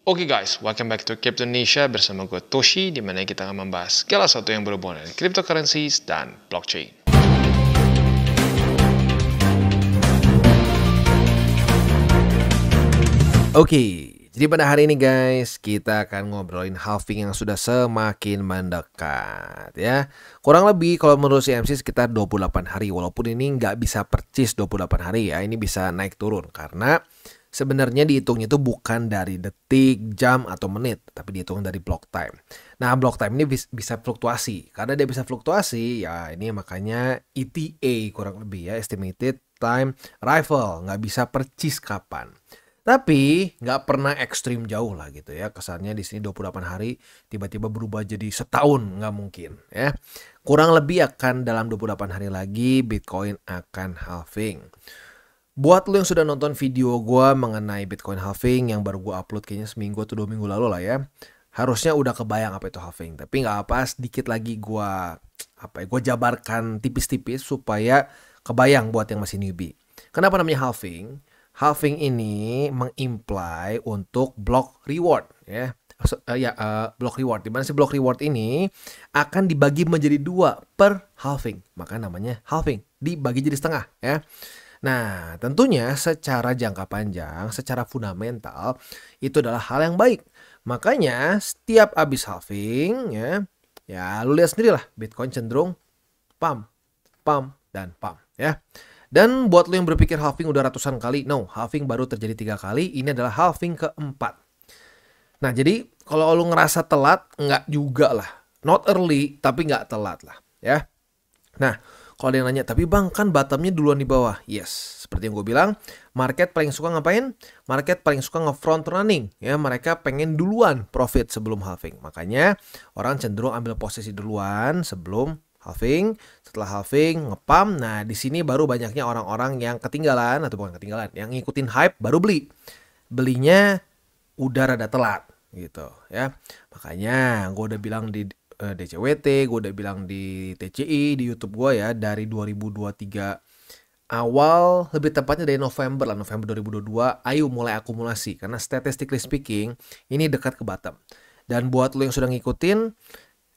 Oke guys, welcome back to Crypto Indonesia bersama gue Toshi, di mana kita akan membahas segala sesuatu yang berhubungan dengan cryptocurrencies dan blockchain. Oke, jadi pada hari ini guys, kita akan ngobrolin halving yang sudah semakin mendekat ya. Kurang lebih kalau menurut CMC sekitar 28 hari, walaupun ini nggak bisa percis 28 hari ya, ini bisa naik turun karena sebenarnya dihitungnya itu bukan dari detik, jam, atau menit, tapi dihitung dari block time. Nah, block time ini bisa fluktuasi. Karena dia bisa fluktuasi, ya ini makanya ETA kurang lebih ya, Estimated Time Arrival. Nggak bisa percis kapan. Tapi nggak pernah ekstrim jauh lah gitu ya. Kesannya di sini 28 hari tiba-tiba berubah jadi setahun, nggak mungkin ya. Kurang lebih akan dalam 28 hari lagi Bitcoin akan halving. Buat lo yang sudah nonton video gue mengenai Bitcoin halving yang baru gue upload kayaknya seminggu atau 2 minggu lalu lah ya, harusnya udah kebayang apa itu halving. Tapi nggak apa, sedikit lagi gue jabarkan tipis-tipis supaya kebayang buat yang masih newbie. Kenapa namanya halving? Halving ini mengimply untuk block reward ya. Block reward. Dimana sih block reward ini akan dibagi menjadi 2 per halving. Maka namanya halving, dibagi jadi setengah ya. Nah, tentunya secara jangka panjang, secara fundamental, itu adalah hal yang baik. Makanya setiap habis halving, ya lu lihat sendirilah, Bitcoin cenderung pump, dan pump ya. Dan buat lu yang berpikir halving udah ratusan kali, no, halving baru terjadi 3 kali, ini adalah halving keempat. Nah, jadi kalau lu ngerasa telat, nggak juga lah. Not early, tapi nggak telat lah ya. Nah, kalau ada yang nanya, tapi bang kan bottomnya duluan di bawah. Yes, seperti yang gue bilang, market paling suka ngapain? Market paling suka nge-front running. Ya, mereka pengen duluan profit sebelum halving. Makanya orang cenderung ambil posisi duluan sebelum halving. Setelah halving, nge-pump. Nah, di sini baru banyaknya orang-orang yang ketinggalan, atau bukan ketinggalan, yang ngikutin hype baru beli. Belinya udah rada telat gitu ya. Makanya gue udah bilang di DCWT, gue udah bilang di TCI, di YouTube gue ya, dari 2023 awal, lebih tepatnya dari November 2022, ayo mulai akumulasi. Karena statistically speaking, ini dekat ke bottom. Dan buat lo yang sudah ngikutin,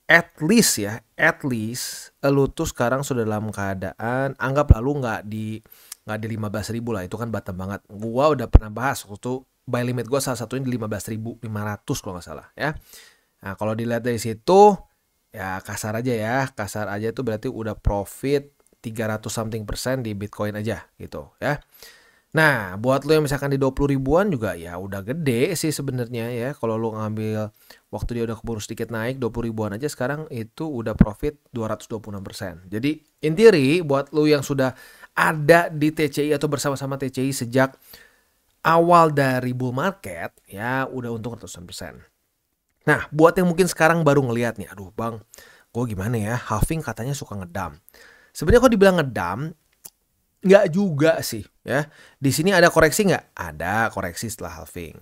at least lo tuh sekarang sudah dalam keadaan, anggap lalu nggak di 15.000 lah, itu kan bottom banget. Gue udah pernah bahas waktu buy limit gue salah satunya di 15.500 kalau nggak salah ya. Nah, kalau dilihat dari situ, ya kasar aja itu berarti udah profit 300 something persen di Bitcoin aja gitu ya. Nah, buat lo yang misalkan di 20 ribuan juga ya udah gede sih sebenarnya ya. Kalau lo ngambil waktu dia udah keburu sedikit naik 20 ribuan aja, sekarang itu udah profit 226%. Jadi in theory buat lo yang sudah ada di TCI atau bersama-sama TCI sejak awal dari bull market ya udah untung ratusan persen. Nah, buat yang mungkin sekarang baru ngelihat nih, aduh bang, gue gimana ya, halving katanya suka ngedam. Sebenarnya kalau dibilang ngedam, nggak juga sih ya. Di sini ada koreksi nggak? Ada koreksi setelah halving.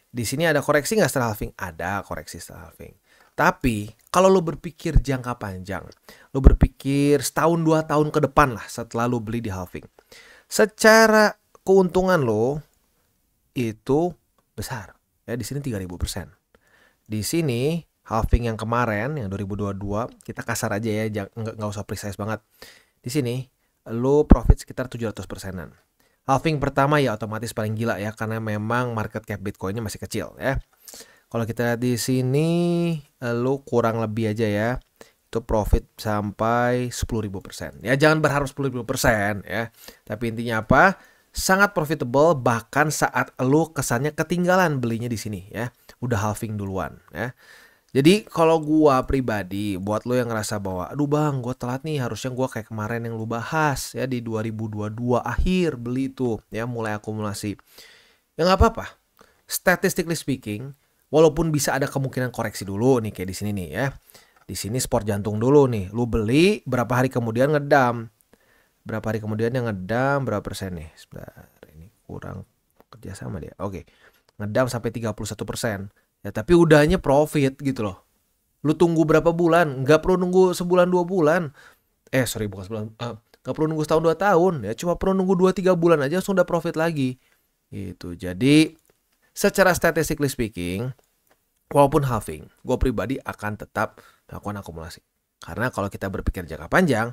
Di sini ada koreksi nggak setelah halving? Ada koreksi setelah halving. Tapi kalau lo berpikir jangka panjang, lo berpikir setahun 2 tahun ke depan lah setelah lo beli di halving, secara keuntungan lo itu besar ya. Di sini 3.000%. Di sini halving yang kemarin yang 2022, kita kasar aja ya, nggak usah precise banget. Di sini lo profit sekitar 700%-an. Halving pertama ya otomatis paling gila ya, karena memang market cap Bitcoinnya masih kecil ya. Kalau kita lihat di sini lo kurang lebih aja ya, itu profit sampai 10.000%. Ya jangan berharap 10.000% ya. Tapi intinya apa? Sangat profitable, bahkan saat lo kesannya ketinggalan belinya di sini ya. Udah halving duluan ya. Jadi kalau gua pribadi, buat lo yang ngerasa bahwa aduh bang gua telat nih, harusnya gua kayak kemarin yang lu bahas ya, di 2022 akhir beli itu ya, mulai akumulasi. Ya nggak apa-apa. Statistically speaking, walaupun bisa ada kemungkinan koreksi dulu nih kayak di sini nih ya. Di sini sport jantung dulu nih. Lu beli berapa hari kemudian ngedam. Berapa hari kemudian yang ngedam berapa persen nih? Sebentar, ini kurang kerjasama dia. Oke. Ngedam sampai 31%. Ya tapi udahnya profit gitu loh. Lu tunggu berapa bulan? Nggak perlu nunggu sebulan 2 bulan. Bukan sebulan. Nggak perlu nunggu setahun 2 tahun. Ya cuma perlu nunggu 2-3 bulan aja langsung udah profit lagi. Gitu. Jadi secara statistically speaking, walaupun halving, gue pribadi akan tetap melakukan akumulasi. Karena kalau kita berpikir jangka panjang,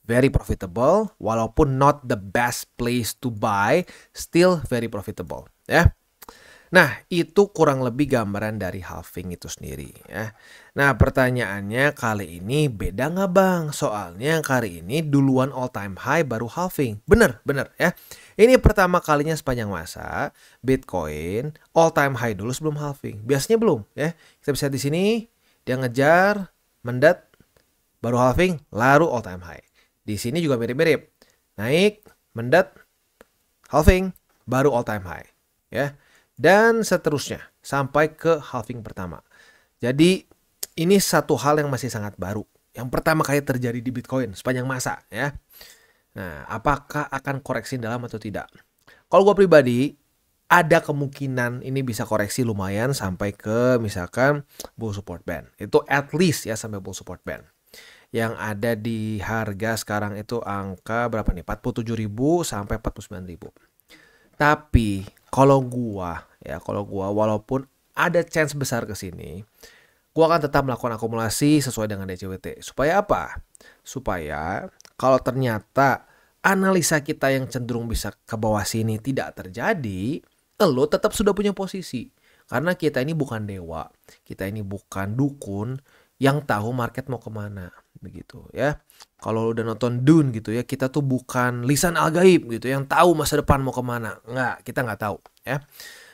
very profitable, walaupun not the best place to buy, still very profitable, ya. Nah, itu kurang lebih gambaran dari halving itu sendiri, ya. Nah, pertanyaannya kali ini beda nggak bang? Soalnya kali ini duluan all time high baru halving. Bener ya. Ini pertama kalinya sepanjang masa Bitcoin all time high dulu sebelum halving. Biasanya belum, ya. Kita bisa di sini dia ngejar, mendat, baru halving, lalu all time high. Di sini juga mirip-mirip. Naik, mendat, halving, baru all time high, ya. Dan seterusnya sampai ke halving pertama. Jadi ini satu hal yang masih sangat baru. Yang pertama kali terjadi di Bitcoin sepanjang masa, ya. Nah, apakah akan koreksi dalam atau tidak? Kalau gue pribadi, ada kemungkinan ini bisa koreksi lumayan sampai ke misalkan bull support band. Itu at least ya sampai bull support band. Yang ada di harga sekarang itu angka berapa nih? 47.000 sampai 49.000. Tapi kalau gua walaupun ada chance besar ke sini, gua akan tetap melakukan akumulasi sesuai dengan DCWT. Supaya apa? Supaya kalau ternyata analisa kita yang cenderung bisa ke bawah sini tidak terjadi, lo tetap sudah punya posisi. Karena kita ini bukan dewa, kita ini bukan dukun yang tahu market mau kemana, begitu ya. Kalau udah nonton Dune gitu ya, kita tuh bukan lisan al-gaib gitu yang tahu masa depan mau kemana. Enggak, kita nggak tahu ya.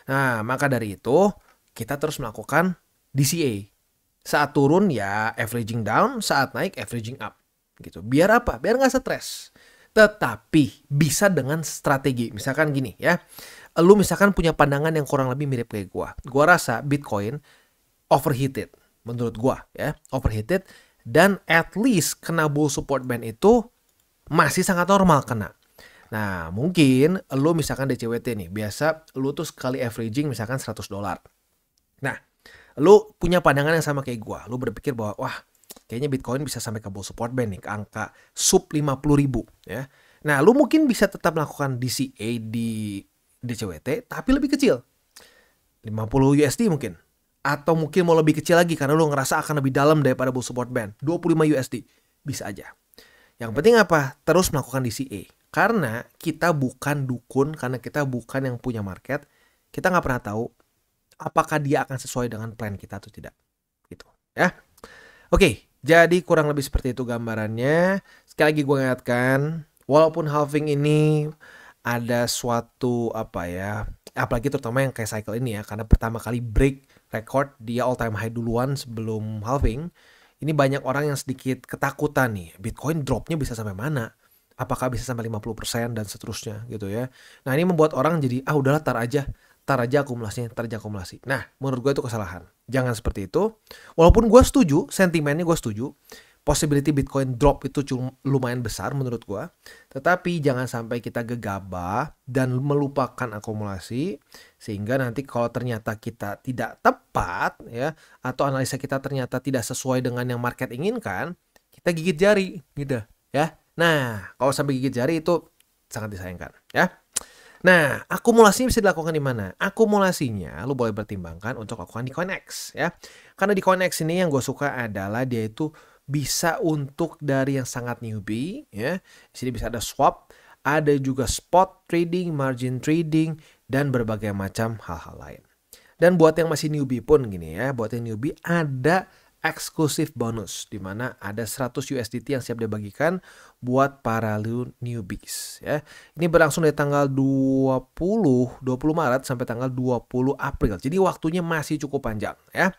Nah, maka dari itu kita terus melakukan DCA. Saat turun ya averaging down, saat naik averaging up gitu. Biar apa? Biar nggak stres. Tetapi bisa dengan strategi. Misalkan gini ya. Lu misalkan punya pandangan yang kurang lebih mirip kayak gua. Gua rasa Bitcoin overheated menurut gua ya, overheated. Dan at least kena bull support band itu masih sangat normal kena. Nah mungkin lu misalkan DCWT nih, biasa lu tuh sekali averaging misalkan $100. Nah lu punya pandangan yang sama kayak gua. Lu berpikir bahwa wah kayaknya Bitcoin bisa sampai ke bull support band nih, ke angka sub 50.000 ya. Nah lu mungkin bisa tetap melakukan DCA di DCWT tapi lebih kecil, 50 USD mungkin. Atau mungkin mau lebih kecil lagi karena lu ngerasa akan lebih dalam daripada bull support band. 25 USD. Bisa aja. Yang penting apa? Terus melakukan DCA. Karena kita bukan dukun, karena kita bukan yang punya market. Kita nggak pernah tahu apakah dia akan sesuai dengan plan kita atau tidak. Gitu ya. Oke, jadi kurang lebih seperti itu gambarannya. Sekali lagi gue ingatkan, walaupun halving ini ada suatu apalagi terutama yang kayak cycle ini ya, karena pertama kali break record dia all time high duluan sebelum halving. Ini banyak orang yang sedikit ketakutan nih, Bitcoin dropnya bisa sampai mana, apakah bisa sampai 50% dan seterusnya gitu ya. Nah ini membuat orang jadi udahlah tar aja akumulasinya. Nah menurut gue itu kesalahan, jangan seperti itu. Walaupun gue setuju, sentimennya gue setuju, possibility Bitcoin drop itu lumayan besar menurut gua. Tetapi jangan sampai kita gegabah dan melupakan akumulasi. Sehingga nanti kalau ternyata kita tidak tepat ya, atau analisa kita ternyata tidak sesuai dengan yang market inginkan, kita gigit jari gitu ya. Nah kalau sampai gigit jari itu sangat disayangkan ya. Nah akumulasinya bisa dilakukan di mana? Akumulasinya lu boleh pertimbangkan untuk lakukan di CoinEx ya. Karena di CoinEx ini yang gue suka adalah dia itu bisa untuk dari yang sangat newbie ya. Di sini bisa ada swap, ada juga spot trading, margin trading dan berbagai macam hal-hal lain. Dan buat yang masih newbie pun gini ya, buat yang newbie ada eksklusif bonus di mana ada 100 USDT yang siap dibagikan buat para newbies ya. Ini berlangsung dari tanggal 20 Maret sampai tanggal 20 April. Jadi waktunya masih cukup panjang ya.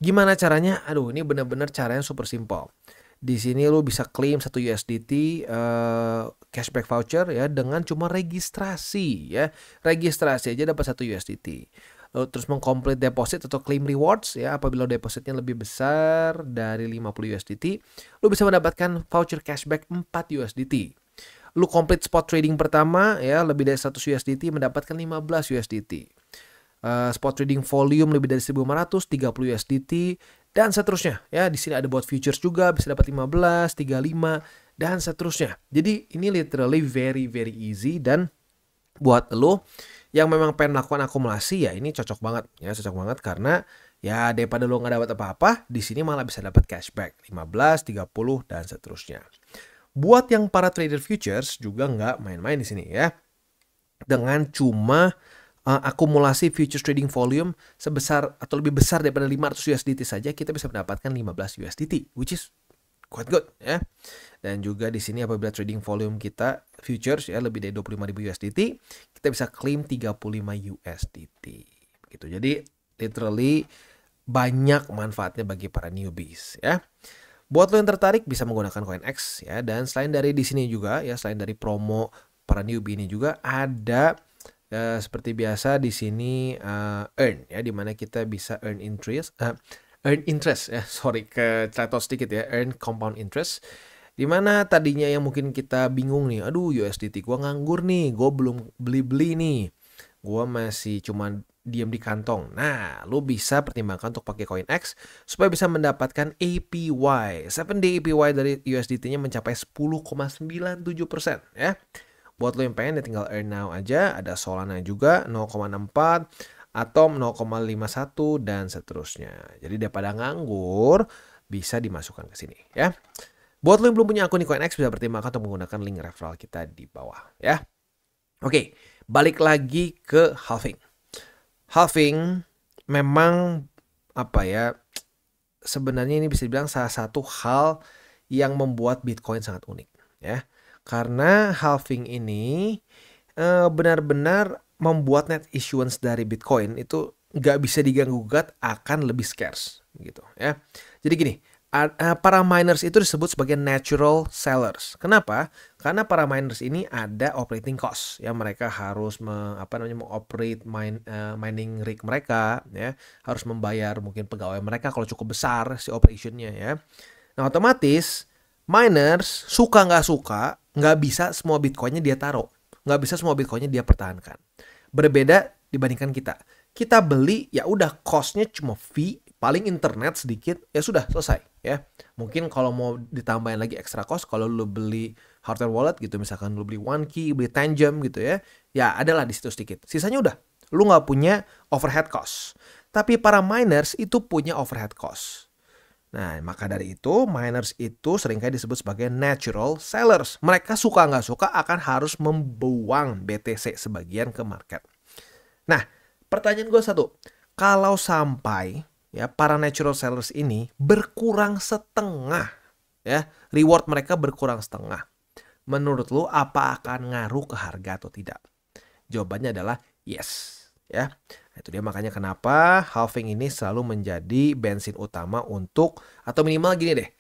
Gimana caranya? Ini benar-benar caranya super simple. Di sini lu bisa claim 1 USDT cashback voucher ya dengan cuma registrasi ya. Registrasi aja dapat 1 USDT. Lalu terus mengcomplete deposit atau claim rewards ya, apabila depositnya lebih besar dari 50 USDT, lu bisa mendapatkan voucher cashback 4 USDT. Lu complete spot trading pertama ya, lebih dari 100 USDT mendapatkan 15 USDT. Spot trading volume lebih dari 1.500, 30 USDT dan seterusnya ya. Di sini ada buat futures juga bisa dapat 15, 35 dan seterusnya. Jadi ini literally very easy, dan buat lo yang memang pengen melakukan akumulasi ya ini cocok banget ya, cocok banget karena ya daripada lo nggak dapat apa-apa, di sini malah bisa dapat cashback 15, 30 dan seterusnya. Buat yang para trader futures juga nggak main-main di sini ya. Dengan cuma akumulasi futures trading volume sebesar atau lebih besar daripada 500 USDT saja, kita bisa mendapatkan 15 USDT, which is quite good ya. Dan juga di sini apabila trading volume kita futures ya lebih dari 25.000 USDT, kita bisa claim 35 USDT. Gitu. Jadi literally banyak manfaatnya bagi para newbies ya. Buat lo yang tertarik bisa menggunakan CoinX ya. Dan selain dari di sini juga ya, selain dari promo para newbie ini juga ada seperti biasa di sini earn ya, dimana kita bisa earn interest ya, sorry keceletot sedikit ya, earn compound interest. Dimana tadinya yang mungkin kita bingung nih, aduh USDT gua nganggur nih, gua belum beli-beli nih, gua masih cuman diam di kantong. Nah, lu bisa pertimbangkan untuk pakai CoinX supaya bisa mendapatkan APY. 7-day APY dari USDT-nya mencapai 10,97% ya. Buat lo yang pengen ya tinggal earn now aja. Ada Solana juga 0,64, Atom 0,51 dan seterusnya. Jadi daripada nganggur bisa dimasukkan ke sini ya. Buat lo yang belum punya akun di CoinX bisa pertimbangkan untuk menggunakan link referral kita di bawah ya. Oke, balik lagi ke halving. Halving memang apa ya, sebenarnya ini bisa dibilang salah satu hal yang membuat Bitcoin sangat unik ya. Karena halving ini benar-benar membuat net issuance dari Bitcoin itu nggak bisa diganggu-gugat, akan lebih scarce gitu ya. Jadi gini, para miners itu disebut sebagai natural sellers. Kenapa? Karena para miners ini ada operating cost ya, mereka harus mengoperate mining rig mereka ya, harus membayar mungkin pegawai mereka kalau cukup besar si operationnya ya. Nah otomatis miners suka nggak bisa semua Bitcoinnya dia taruh, nggak bisa semua Bitcoinnya dia pertahankan. Berbeda dibandingkan kita beli ya udah costnya cuma fee, paling internet sedikit ya sudah selesai ya. Mungkin kalau mau ditambahin lagi extra cost kalau lu beli hardware wallet gitu, misalkan lu beli OneKey, beli Tangem gitu ya adalah di situ sedikit. Sisanya udah lu nggak punya overhead cost. Tapi para miners itu punya overhead cost. Nah, maka dari itu miners itu seringkali disebut sebagai natural sellers. Mereka suka nggak suka akan harus membuang BTC sebagian ke market. Nah, pertanyaan gue satu, kalau sampai ya para natural sellers ini berkurang setengah ya, reward mereka berkurang setengah, menurut lu apa akan ngaruh ke harga atau tidak? Jawabannya adalah yes ya. Itu dia makanya kenapa halving ini selalu menjadi bensin utama untuk, atau minimal gini deh,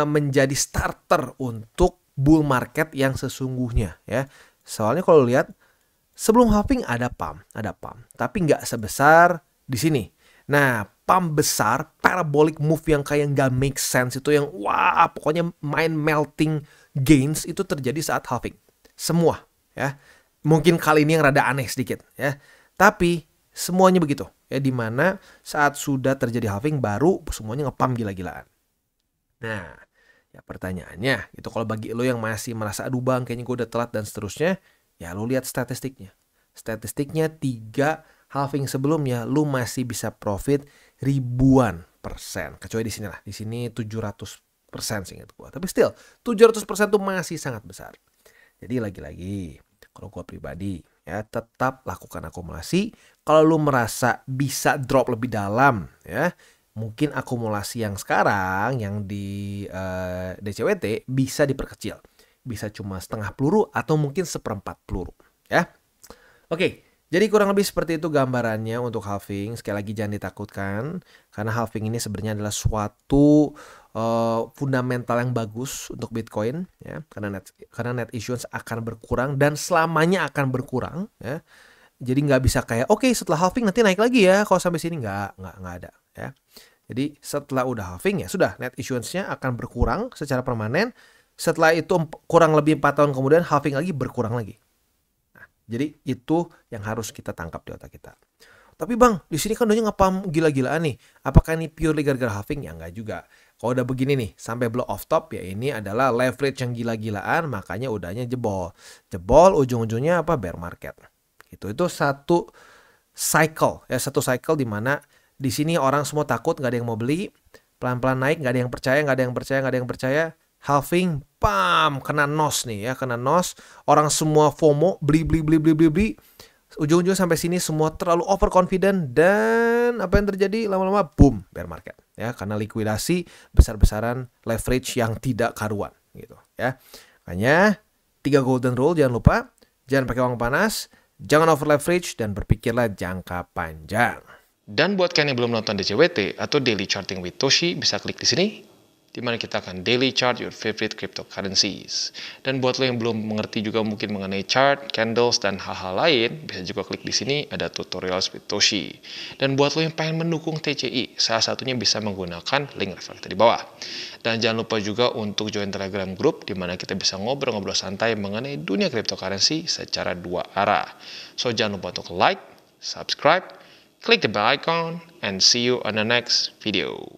menjadi starter untuk bull market yang sesungguhnya ya. Soalnya kalau lihat sebelum halving ada pump, tapi nggak sebesar di sini. Nah, pump besar, parabolic move yang kayak nggak make sense itu, yang wah pokoknya mind melting gains itu terjadi saat halving. Semua ya. Mungkin kali ini yang rada aneh sedikit ya. Tapi semuanya begitu ya, dimana saat sudah terjadi halving baru semuanya ngepump gila-gilaan. Nah, ya pertanyaannya itu kalau bagi lo yang masih merasa aduh bang kayaknya gue udah telat dan seterusnya, ya lo lihat statistiknya. Statistiknya 3 halving sebelumnya lo masih bisa profit ribuan persen. Kecuali di sini lah, di sini 700% seingat gue. Tapi still 700% itu masih sangat besar. Jadi lagi-lagi kalau gue pribadi ya tetap lakukan akumulasi. Kalau lu merasa bisa drop lebih dalam ya, mungkin akumulasi yang sekarang yang di DCWT bisa diperkecil. Bisa cuma setengah peluru atau mungkin seperempat peluru ya. Oke, jadi kurang lebih seperti itu gambarannya untuk halving. Sekali lagi jangan ditakutkan karena halving ini sebenarnya adalah suatu fundamental yang bagus untuk Bitcoin ya, karena net issuance akan berkurang dan selamanya akan berkurang ya. Jadi nggak bisa kayak oke, setelah halving nanti naik lagi ya kalau sampai sini, nggak ada ya. Jadi setelah udah halving ya sudah, net issuance-nya akan berkurang secara permanen. Setelah itu kurang lebih 4 tahun kemudian halving lagi, berkurang lagi. Nah, jadi itu yang harus kita tangkap di otak kita. Tapi bang, di sini kan udah ngepam gila-gilaan nih. Apakah ini purely gara-gara halving? Ya nggak juga. Kalau udah begini nih, sampai blow off top ya ini adalah leverage yang gila-gilaan, makanya udahnya jebol. Jebol ujung-ujungnya apa? Bear market. gitu. Itu satu cycle ya, satu cycle di mana di sini orang semua takut, nggak ada yang mau beli, pelan-pelan naik, nggak ada yang percaya, nggak ada yang percaya. Halving, pam, kena nos nih ya, kena nos. Orang semua FOMO, beli. Ujung-ujung sampai sini semua terlalu overconfident dan apa yang terjadi lama-lama boom bear market ya, karena likuidasi besar-besaran, leverage yang tidak karuan gitu ya. Makanya 3 golden rule jangan lupa, jangan pakai uang panas, jangan over leverage, dan berpikirlah jangka panjang. Dan buat kalian yang belum nonton DCWT atau Daily Charting with Toshi, bisa klik di sini, di mana kita akan daily chart your favorite cryptocurrencies. Dan buat lo yang belum mengerti juga mungkin mengenai chart, candles, dan hal-hal lain, bisa juga klik di sini, ada tutorials with Toshi. Dan buat lo yang pengen mendukung TCI, salah satunya bisa menggunakan link referral di bawah. Dan jangan lupa juga untuk join Telegram group, di mana kita bisa ngobrol-ngobrol santai mengenai dunia cryptocurrency secara 2 arah. So jangan lupa untuk like, subscribe, click the bell icon, and see you on the next video.